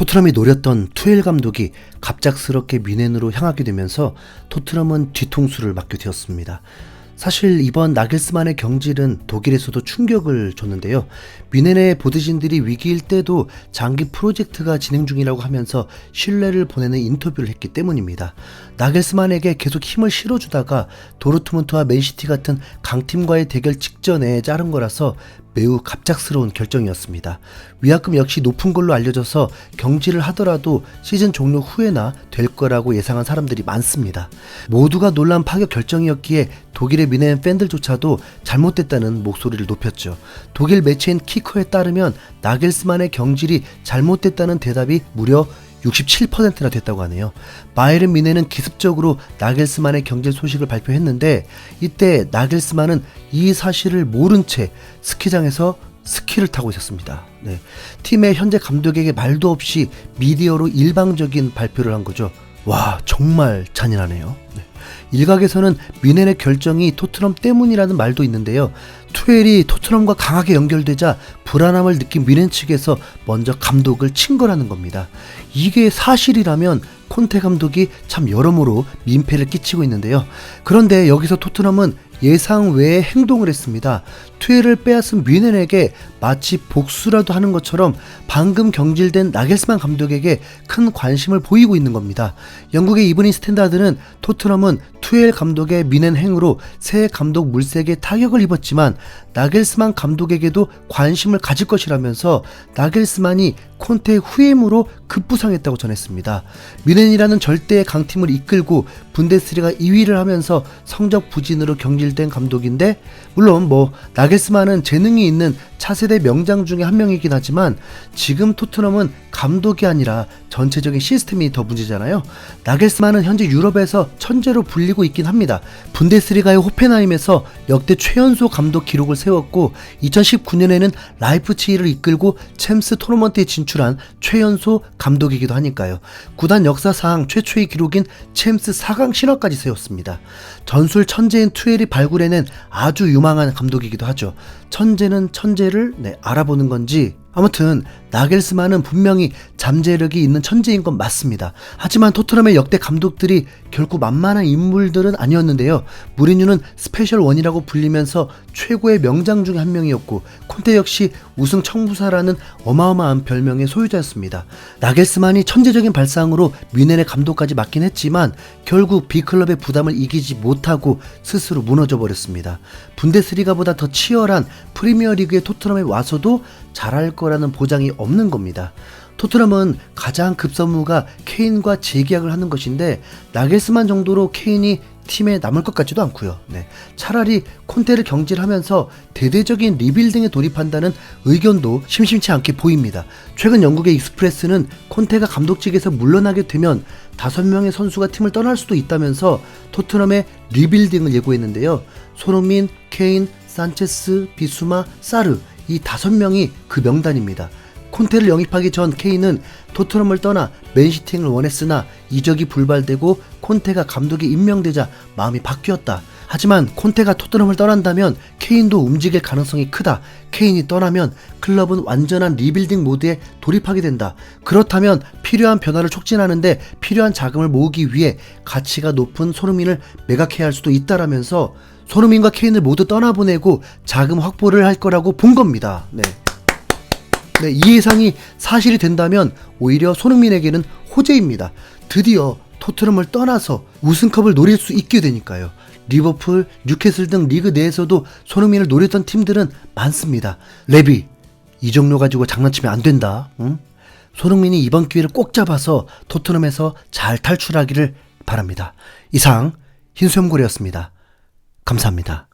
토트넘이 노렸던 투엘 감독이 갑작스럽게 뮌헨으로 향하게 되면서 토트넘은 뒤통수를 맞게 되었습니다. 사실 이번 나겔스만의 경질은 독일에서도 충격을 줬는데요. 뮌헨의 보드진들이 위기일 때도 장기 프로젝트가 진행 중이라고 하면서 신뢰를 보내는 인터뷰를 했기 때문입니다. 나겔스만에게 계속 힘을 실어주다가 도르트문트와 맨시티 같은 강팀과의 대결 직전에 자른 거라서 매우 갑작스러운 결정이었습니다. 위약금 역시 높은 걸로 알려져서 경질을 하더라도 시즌 종료 후에나 될 거라고 예상한 사람들이 많습니다. 모두가 놀란 파격 결정이었기에 독일의 뮌헨 팬들조차도 잘못됐다는 목소리를 높였죠. 독일 매체인 키커에 따르면 나겔스만의 경질이 잘못됐다는 대답이 무려 67%나 됐다고 하네요. 바이에른 뮌헨은 기습적으로 나겔스만의 경질 소식을 발표했는데 이때 나겔스만은 이 사실을 모른 채 스키장에서 스키를 타고 있었습니다. 팀의 현재 감독에게 말도 없이 미디어로 일방적인 발표를 한 거죠. 와, 정말 잔인하네요. 일각에서는 뮌헨의 결정이 토트넘 때문이라는 말도 있는데요. 투엘이 토트넘과 강하게 연결되자 불안함을 느낀 뮌헨 측에서 먼저 감독을 친 거라는 겁니다. 이게 사실이라면 콘테 감독이 참 여러모로 민폐를 끼치고 있는데요. 그런데 여기서 토트넘은 예상 외의 행동을 했습니다. 투엘을 빼앗은 뮌헨에게 마치 복수라도 하는 것처럼 방금 경질된 나겔스만 감독에게 큰 관심을 보이고 있는 겁니다. 영국의 이브닝 스탠다드는 토트넘은 투엘 감독의 뮌헨 행으로 새 감독 물색에 타격을 입었지만 나겔스만 감독에게도 관심을 가질 것이라면서 나겔스만이 콘테의 후임으로 급부상했다고 전했습니다. 뮌헨이라는 절대의 강팀을 이끌고 분데스리가 2위를 하면서 성적 부진으로 경질된 감독인데, 물론 나겔스만은 재능이 있는 차세대 명장 중에 한 명이긴 하지만 지금 토트넘은 감독이 아니라 전체적인 시스템이 더 문제잖아요. 나겔스만은 현재 유럽에서 천재로 불리고 있긴 합니다. 분데스리가의 호펜하임에서 역대 최연소 감독 기록을 세웠고 2019년에는 라이프치히를 이끌고 챔스 토너먼트에 진출한 최연소 감독이기도 하니까요. 구단 역사상 최초의 기록인 챔스 4강 신화까지 세웠습니다. 전술 천재인 투엘이 발굴해낸 아주 유망한 감독이기도 하죠. 천재는 천재를 알아보는 건지, 아무튼 나겔스만은 분명히 잠재력이 있는 천재인 건 맞습니다. 하지만 토트넘의 역대 감독들이 결코 만만한 인물들은 아니었는데요. 무리뉴는 스페셜 원이라고 불리면서 최고의 명장 중에 한 명이었고 콘테 역시 우승 청부사라는 어마어마한 별명의 소유자였습니다. 나겔스만이 천재적인 발상으로 뮌헨의 감독까지 맡긴 했지만 결국 B클럽의 부담을 이기지 못하고 스스로 무너져 버렸습니다. 분데스리가보다 더 치열한 프리미어리그의 토트넘에 와서도 잘할 거라는 보장이 없는 겁니다. 토트넘은 가장 급선무가 케인과 재계약을 하는 것인데 나겔스만 정도로 케인이 팀에 남을 것 같지도 않고요. 차라리 콘테를 경질하면서 대대적인 리빌딩에 돌입한다는 의견도 심심치 않게 보입니다. 최근 영국의 익스프레스는 콘테가 감독직에서 물러나게 되면 5명의 선수가 팀을 떠날 수도 있다면서 토트넘의 리빌딩을 예고했는데요. 손흥민, 케인, 산체스, 비수마, 사르, 이 5명이 그 명단입니다. 콘테를 영입하기 전 케인은 토트넘을 떠나 맨시티를 원했으나 이적이 불발되고 콘테가 감독이 임명되자 마음이 바뀌었다. 하지만 콘테가 토트넘을 떠난다면 케인도 움직일 가능성이 크다. 케인이 떠나면 클럽은 완전한 리빌딩 모드에 돌입하게 된다. 그렇다면 필요한 변화를 촉진하는데 필요한 자금을 모으기 위해 가치가 높은 손흥민을 매각해야 할 수도 있다라면서 손흥민과 케인을 모두 떠나보내고 자금 확보를 할 거라고 본 겁니다. 이 예상이 사실이 된다면 오히려 손흥민에게는 호재입니다. 드디어 토트넘을 떠나서 우승컵을 노릴 수 있게 되니까요. 리버풀, 뉴캐슬 등 리그 내에서도 손흥민을 노렸던 팀들은 많습니다. 레비, 이정료 가지고 장난치면 안 된다. 응? 손흥민이 이번 기회를 꼭 잡아서 토트넘에서 잘 탈출하기를 바랍니다. 이상 흰수염고래였습니다. 감사합니다.